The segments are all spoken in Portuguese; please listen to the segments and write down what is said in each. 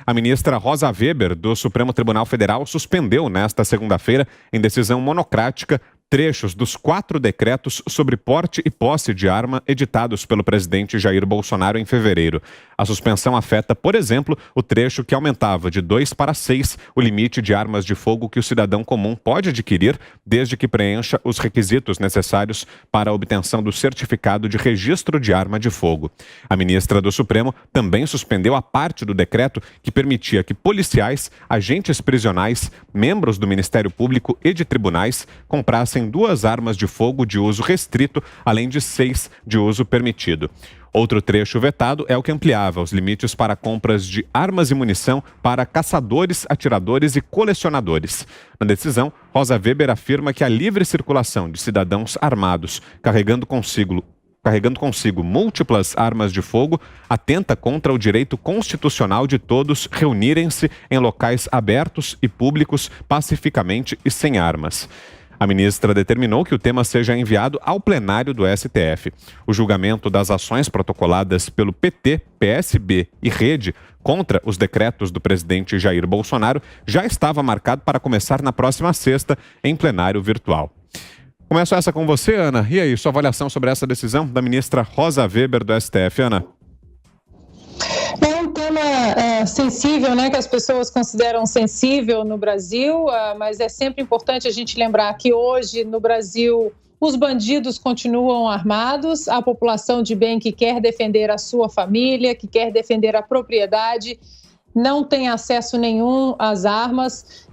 A ministra Rosa Weber, do Supremo Tribunal Federal, suspendeu nesta segunda-feira, em decisão monocrática, trechos dos 4 decretos sobre porte e posse de arma editados pelo presidente Jair Bolsonaro em fevereiro. A suspensão afeta, por exemplo, o trecho que aumentava de 2 para 6 o limite de armas de fogo que o cidadão comum pode adquirir desde que preencha os requisitos necessários para a obtenção do certificado de registro de arma de fogo. A ministra do Supremo também suspendeu a parte do decreto que permitia que policiais, agentes prisionais, membros do Ministério Público e de tribunais comprassem 2 armas de fogo de uso restrito, além de 6 de uso permitido. Outro trecho vetado é o que ampliava os limites para compras de armas e munição para caçadores, atiradores e colecionadores. Na decisão, Rosa Weber afirma que a livre circulação de cidadãos armados, carregando consigo múltiplas armas de fogo, atenta contra o direito constitucional de todos reunirem-se em locais abertos e públicos pacificamente e sem armas. A ministra determinou que o tema seja enviado ao plenário do STF. O julgamento das ações protocoladas pelo PT, PSB e Rede contra os decretos do presidente Jair Bolsonaro já estava marcado para começar na próxima sexta, em plenário virtual. Começo essa com você, Ana. E aí, sua avaliação sobre essa decisão da ministra Rosa Weber do STF, Ana? É um tema sensível, né, que as pessoas consideram sensível no Brasil, mas é sempre importante a gente lembrar que hoje no Brasil os bandidos continuam armados, a população de bem que quer defender a sua família, que quer defender a propriedade, não tem acesso nenhum às armas.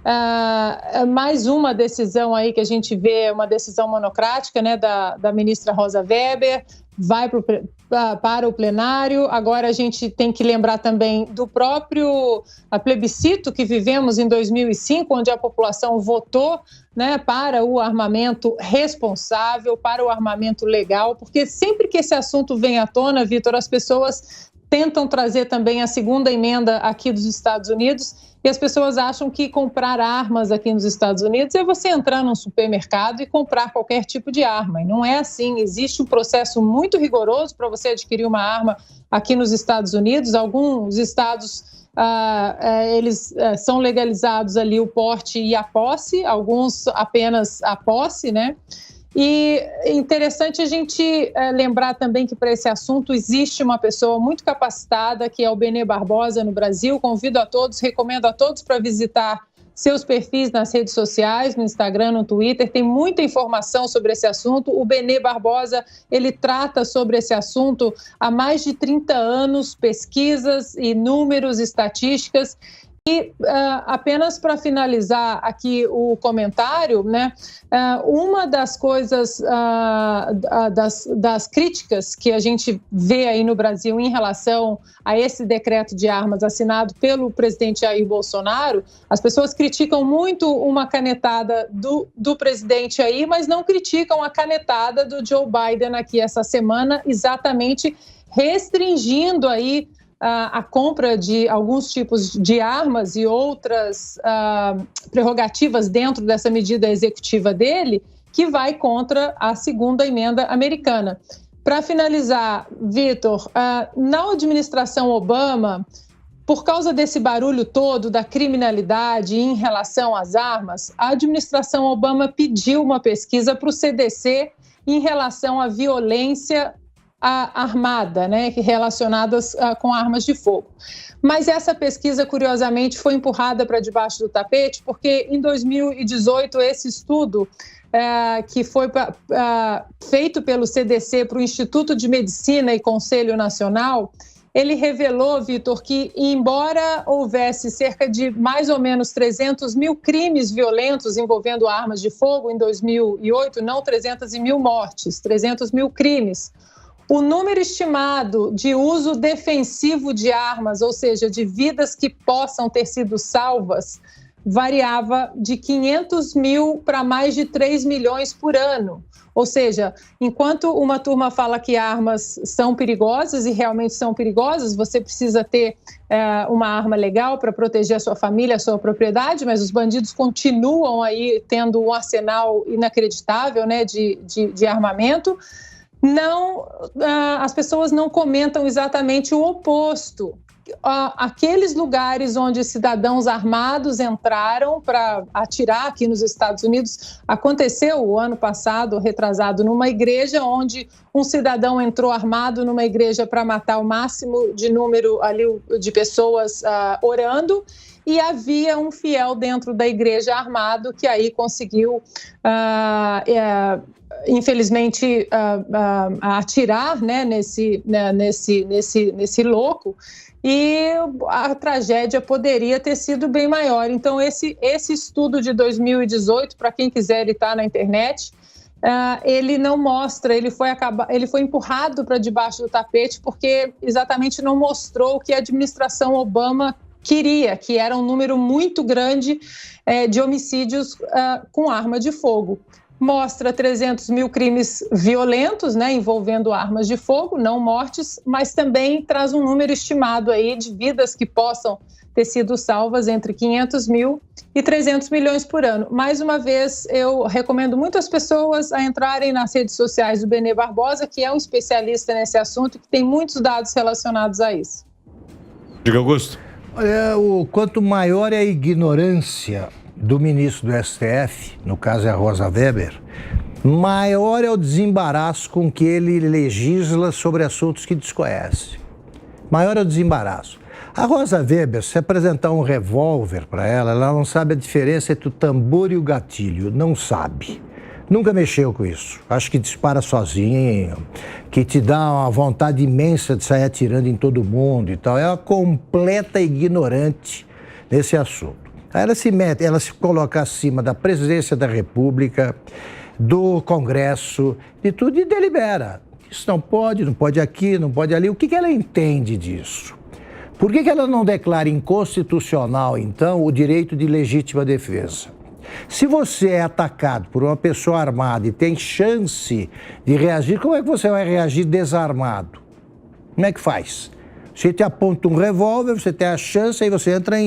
Mais uma decisão aí que a gente vê, uma decisão monocrática, né, da ministra Rosa Weber, vai para o plenário. Agora a gente tem que lembrar também do próprio plebiscito que vivemos em 2005, onde a população votou, né, para o armamento responsável, para o armamento legal, porque sempre que esse assunto vem à tona, Vitor, as pessoas tentam trazer também a segunda emenda aqui dos Estados Unidos e as pessoas acham que comprar armas aqui nos Estados Unidos é você entrar num supermercado e comprar qualquer tipo de arma. E não é assim, existe um processo muito rigoroso para você adquirir uma arma aqui nos Estados Unidos. Alguns estados, eles são legalizados ali o porte e a posse, alguns apenas a posse, né? E é interessante a gente lembrar também que para esse assunto existe uma pessoa muito capacitada, que é o Benê Barbosa no Brasil. Convido a todos, recomendo a todos para visitar seus perfis nas redes sociais, no Instagram, no Twitter. Tem muita informação sobre esse assunto. O Benê Barbosa, ele trata sobre esse assunto há mais de 30 anos, pesquisas e números, estatísticas. E apenas para finalizar aqui o comentário, né, uma das coisas, das críticas que a gente vê aí no Brasil em relação a esse decreto de armas assinado pelo presidente Jair Bolsonaro, as pessoas criticam muito uma canetada do presidente aí, mas não criticam a canetada do Joe Biden aqui essa semana, exatamente restringindo aí a compra de alguns tipos de armas e outras prerrogativas dentro dessa medida executiva dele, que vai contra a segunda emenda americana. Para finalizar, Vitor, na administração Obama, por causa desse barulho todo da criminalidade em relação às armas, a administração Obama pediu uma pesquisa para o CDC em relação à violência armada, né, relacionadas com armas de fogo. Mas essa pesquisa, curiosamente, foi empurrada para debaixo do tapete, porque em 2018 esse estudo que foi feito pelo CDC para o Instituto de Medicina e Conselho Nacional, ele revelou, Vitor, que embora houvesse cerca de mais ou menos 300 mil crimes violentos envolvendo armas de fogo em 2008, não 300 mil mortes, 300 mil crimes, o número estimado de uso defensivo de armas, ou seja, de vidas que possam ter sido salvas, variava de 500 mil para mais de 3 milhões por ano. Ou seja, enquanto uma turma fala que armas são perigosas e realmente são perigosas, você precisa ter uma arma legal para proteger a sua família, a sua propriedade, mas os bandidos continuam aí tendo um arsenal inacreditável, né, de armamento. Não, as pessoas não comentam exatamente o oposto. aqueles lugares onde cidadãos armados entraram para atirar aqui nos Estados Unidos. Aconteceu o ano passado, retrasado, numa igreja onde um cidadão entrou armado numa igreja para matar o máximo de número ali de pessoas orando, e havia um fiel dentro da igreja armado que aí conseguiu, infelizmente, atirar, né, nesse louco, e a tragédia poderia ter sido bem maior. Então, esse estudo de 2018, para quem quiser, ele está na internet, ele não mostra, ele foi empurrado para debaixo do tapete porque exatamente não mostrou o que a administração Obama queria, que era um número muito grande de homicídios com arma de fogo. Mostra 300 mil crimes violentos, né, envolvendo armas de fogo, não mortes, mas também traz um número estimado aí de vidas que possam ter sido salvas entre 500 mil e 300 milhões por ano. Mais uma vez, eu recomendo muito às pessoas a entrarem nas redes sociais do Benê Barbosa, que é um especialista nesse assunto, que tem muitos dados relacionados a isso. Diga, Augusto. Olha, quanto maior é a ignorância do ministro do STF, no caso é a Rosa Weber, maior é o desembaraço com que ele legisla sobre assuntos que desconhece. Maior é o desembaraço. A Rosa Weber, se apresentar um revólver para ela não sabe a diferença entre o tambor e o gatilho, não sabe. Nunca mexeu com isso. Acho que dispara sozinho, que te dá uma vontade imensa de sair atirando em todo mundo e tal. É uma completa ignorante nesse assunto. Aí ela se coloca acima da presidência da República, do Congresso, de tudo, e delibera. Isso não pode aqui, não pode ali. O que ela entende disso? Por que ela não declara inconstitucional, então, o direito de legítima defesa? Se você é atacado por uma pessoa armada e tem chance de reagir, como é que você vai reagir desarmado? Como é que faz? Você te aponta um revólver, você tem a chance, aí você entra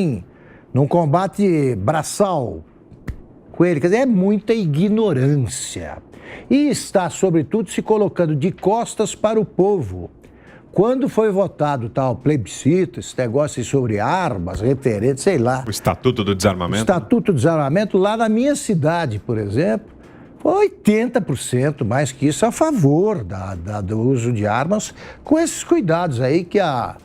num combate braçal com ele. Quer dizer, é muita ignorância. E está, sobretudo, se colocando de costas para o povo. Quando foi votado tal plebiscito, esse negócio sobre armas, referentes, sei lá. O Estatuto do Desarmamento? O Estatuto do Desarmamento, lá na minha cidade, por exemplo, foi 80%, mais que isso, a favor do uso de armas, com esses cuidados aí que a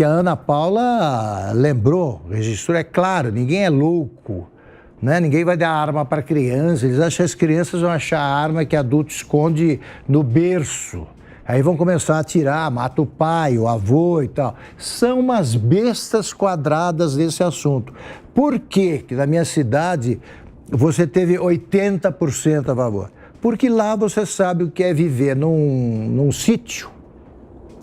Ana Paula lembrou, registrou. É claro, ninguém é louco, né? Ninguém vai dar arma para criança, eles acham que as crianças vão achar a arma que adulto esconde no berço. Aí vão começar a atirar, mata o pai, o avô e tal. São umas bestas quadradas nesse assunto. Por quê que na minha cidade você teve 80% a favor? Porque lá você sabe o que é viver num sítio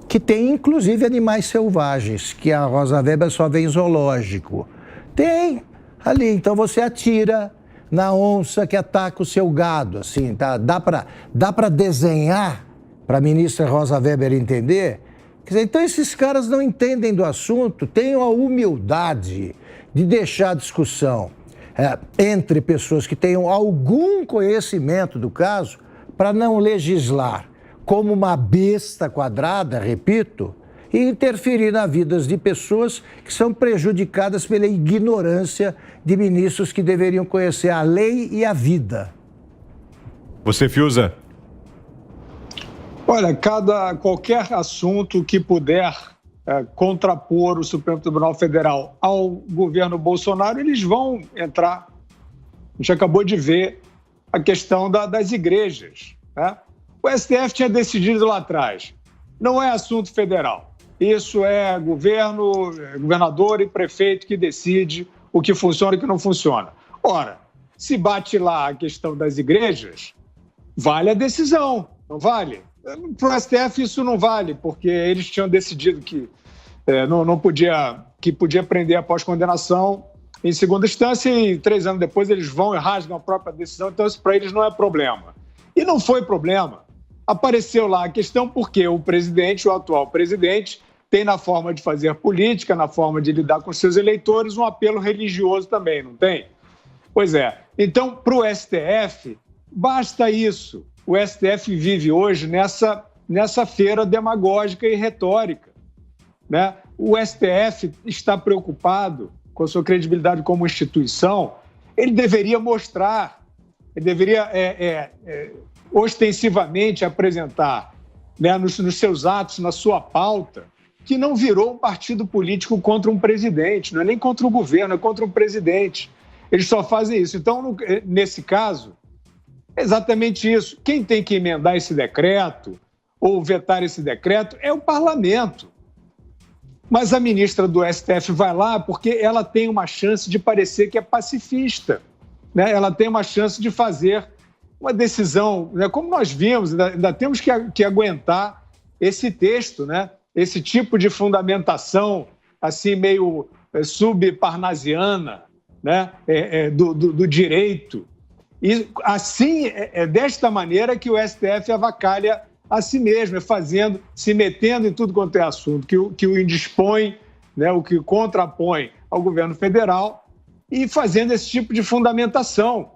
que tem inclusive animais selvagens, que a Rosa Weber só vê em zoológico. Tem ali, então você atira na onça que ataca o seu gado, assim, tá? Dá para desenhar para a ministra Rosa Weber entender. Quer dizer, então esses caras não entendem do assunto, tenham a humildade de deixar a discussão entre pessoas que tenham algum conhecimento do caso para não legislar como uma besta quadrada, repito, e interferir na vida de pessoas que são prejudicadas pela ignorância de ministros que deveriam conhecer a lei e a vida. Você, Fiuza? Olha, qualquer assunto que puder contrapor o Supremo Tribunal Federal ao governo Bolsonaro, eles vão entrar. A gente acabou de ver a questão das igrejas, né? O STF tinha decidido lá atrás, não é assunto federal. Isso é governador e prefeito que decide o que funciona e o que não funciona. Ora, se bate lá a questão das igrejas, vale a decisão, não vale? Para o STF isso não vale, porque eles tinham decidido que podia prender após condenação em segunda instância e 3 anos depois eles vão e rasgam a própria decisão, então isso para eles não é problema. E não foi problema. Apareceu lá a questão porque o atual presidente, tem na forma de fazer política, na forma de lidar com seus eleitores, um apelo religioso também, não tem? Pois é. Então, para o STF, basta isso. O STF vive hoje nessa feira demagógica e retórica. né? O STF está preocupado com a sua credibilidade como instituição. Ele deveria mostrar, ele deveria ostensivamente apresentar, né, nos seus atos, na sua pauta, que não virou um partido político contra um presidente, não é nem contra o governo, é contra um presidente. Eles só fazem isso. Então, nesse caso, é exatamente isso. Quem tem que emendar esse decreto ou vetar esse decreto é o parlamento. Mas a ministra do STF vai lá porque ela tem uma chance de parecer que é pacifista, né? Ela tem uma chance de fazer uma decisão, né? Como nós vimos, ainda temos que aguentar esse texto, né? Esse tipo de fundamentação assim meio subparnasiana, né? Do direito. E assim, desta maneira que o STF avacalha a si mesmo, se metendo em tudo quanto é assunto, que o indispõe, né, o que contrapõe ao governo federal e fazendo esse tipo de fundamentação.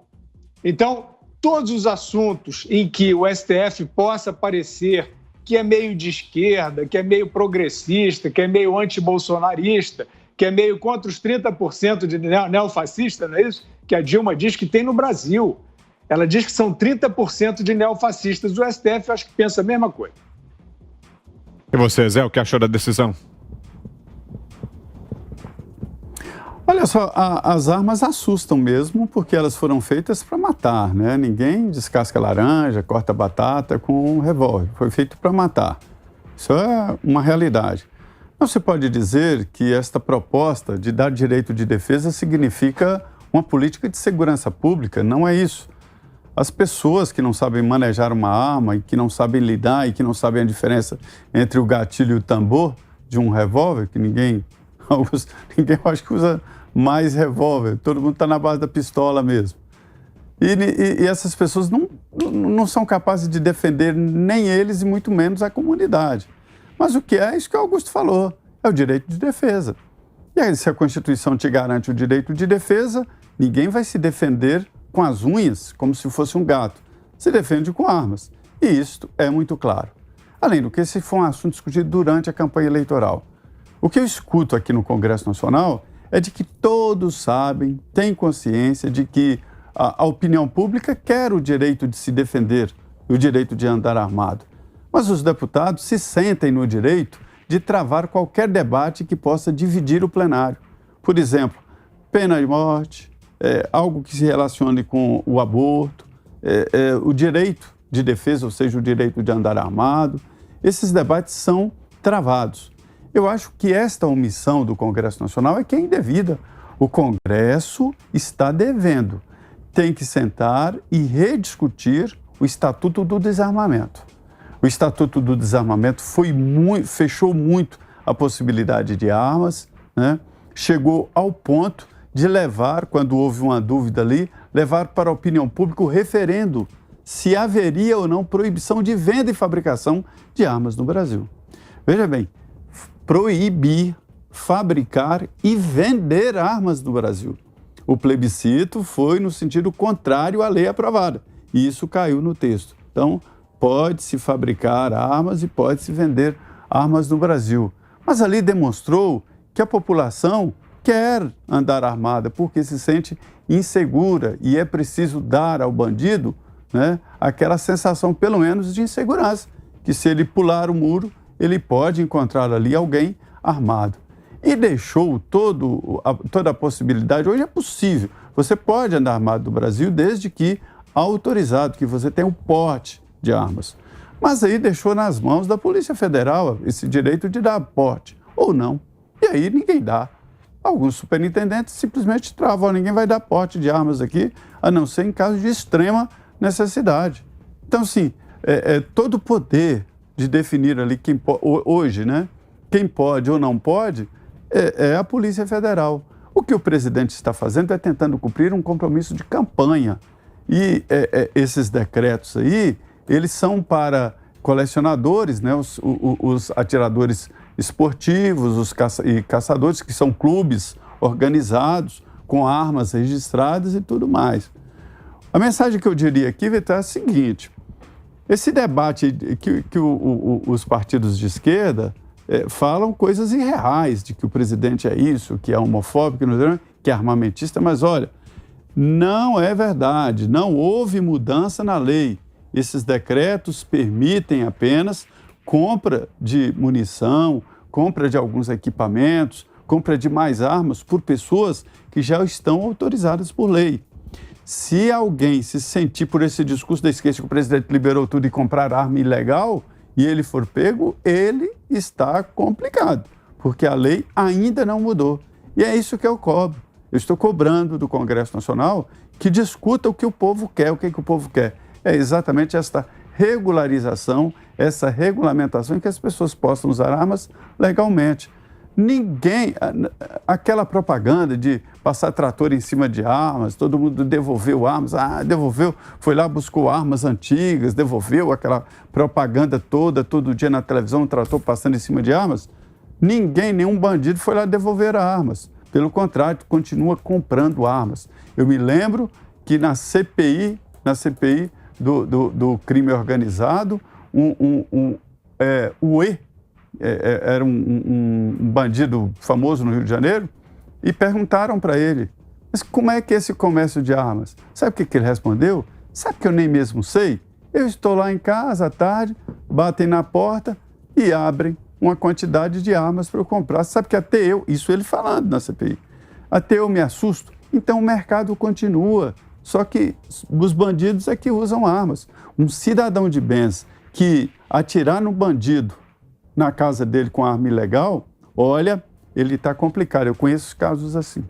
Então, todos os assuntos em que o STF possa parecer que é meio de esquerda, que é meio progressista, que é meio antibolsonarista, que é meio contra os 30% de neofascista, não é isso? Que a Dilma diz que tem no Brasil. Ela diz que são 30% de neofascistas. O STF, eu acho que pensa a mesma coisa. E você, Zé, o que achou da decisão? Olha só, as armas assustam mesmo, porque elas foram feitas para matar, né? Ninguém descasca laranja, corta batata com um revólver. Foi feito para matar. Isso é uma realidade. Não se pode dizer que esta proposta de dar direito de defesa significa uma política de segurança pública. Não é isso. As pessoas que não sabem manejar uma arma e que não sabem lidar e que não sabem a diferença entre o gatilho e o tambor de um revólver, que ninguém eu acho que usa mais revólver, todo mundo está na base da pistola mesmo. E essas pessoas não são capazes de defender nem eles e muito menos a comunidade. Mas o que é isso que o Augusto falou, é o direito de defesa. E aí, se a Constituição te garante o direito de defesa, ninguém vai se defender com as unhas, como se fosse um gato. Se defende com armas. E isso é muito claro. Além do que, esse foi um assunto discutido durante a campanha eleitoral. O que eu escuto aqui no Congresso Nacional é de que todos sabem, têm consciência de que a opinião pública quer o direito de se defender, o direito de andar armado. Mas os deputados se sentem no direito de travar qualquer debate que possa dividir o plenário. Por exemplo, pena de morte, algo que se relacione com o aborto, o direito de defesa, ou seja, o direito de andar armado. Esses debates são travados. Eu acho que esta omissão do Congresso Nacional é que é indevida. O Congresso está devendo. Tem que sentar e rediscutir o Estatuto do Desarmamento. O Estatuto do Desarmamento fechou muito a possibilidade de armas, né? Chegou ao ponto de levar, quando houve uma dúvida ali, levar para a opinião pública o referendo se haveria ou não proibição de venda e fabricação de armas no Brasil. Veja bem, proibir fabricar e vender armas no Brasil. O plebiscito foi no sentido contrário à lei aprovada, e isso caiu no texto. Então, pode-se fabricar armas e pode-se vender armas no Brasil. Mas ali demonstrou que a população quer andar armada porque se sente insegura e é preciso dar ao bandido, né, aquela sensação, pelo menos, de insegurança, que se ele pular o muro, ele pode encontrar ali alguém armado. E deixou toda a possibilidade. Hoje é possível. Você pode andar armado no Brasil desde que autorizado, que você tenha o porte de armas. Mas aí deixou nas mãos da Polícia Federal esse direito de dar porte, ou não. E aí ninguém dá. Alguns superintendentes simplesmente travam, ninguém vai dar porte de armas aqui, a não ser em caso de extrema necessidade. Então, assim, todo o poder de definir ali hoje, né, quem pode ou não pode, é a Polícia Federal. O que o presidente está fazendo é tentando cumprir um compromisso de campanha. E esses decretos aí, eles são para colecionadores, né, os atiradores esportivos, os caçadores, que são clubes organizados, com armas registradas e tudo mais. A mensagem que eu diria aqui, Vitor, é a seguinte: esse debate que os partidos de esquerda falam coisas irreais, de que o presidente é isso, que é homofóbico, que é armamentista, mas olha, não é verdade, não houve mudança na lei. Esses decretos permitem apenas compra de munição, compra de alguns equipamentos, compra de mais armas por pessoas que já estão autorizadas por lei. Se alguém se sentir por esse discurso da esquerda que o presidente liberou tudo e comprar arma ilegal e ele for pego, ele está complicado, porque a lei ainda não mudou. E é isso que eu cobro. Eu estou cobrando do Congresso Nacional que discuta o que o povo quer. O que o povo quer? É exatamente esta regularização, essa regulamentação em que as pessoas possam usar armas legalmente. Ninguém, aquela propaganda de passar trator em cima de armas, todo mundo devolveu armas, devolveu, foi lá, buscou armas antigas, devolveu aquela propaganda toda, todo dia na televisão, um trator passando em cima de armas. Ninguém, nenhum bandido foi lá devolver armas. Pelo contrário, continua comprando armas. Eu me lembro que na CPI do crime organizado, o E, era um bandido famoso no Rio de Janeiro, e perguntaram para ele, mas como é que é esse comércio de armas? Sabe o que ele respondeu? Sabe que eu nem mesmo sei? Eu estou lá em casa à tarde, batem na porta e abrem uma quantidade de armas para eu comprar. Sabe que até eu, isso ele falando na CPI, até eu me assusto. Então o mercado continua, só que os bandidos é que usam armas. Um cidadão de bens que atirar no bandido na casa dele com arma ilegal, olha, ele está complicado. Eu conheço casos assim.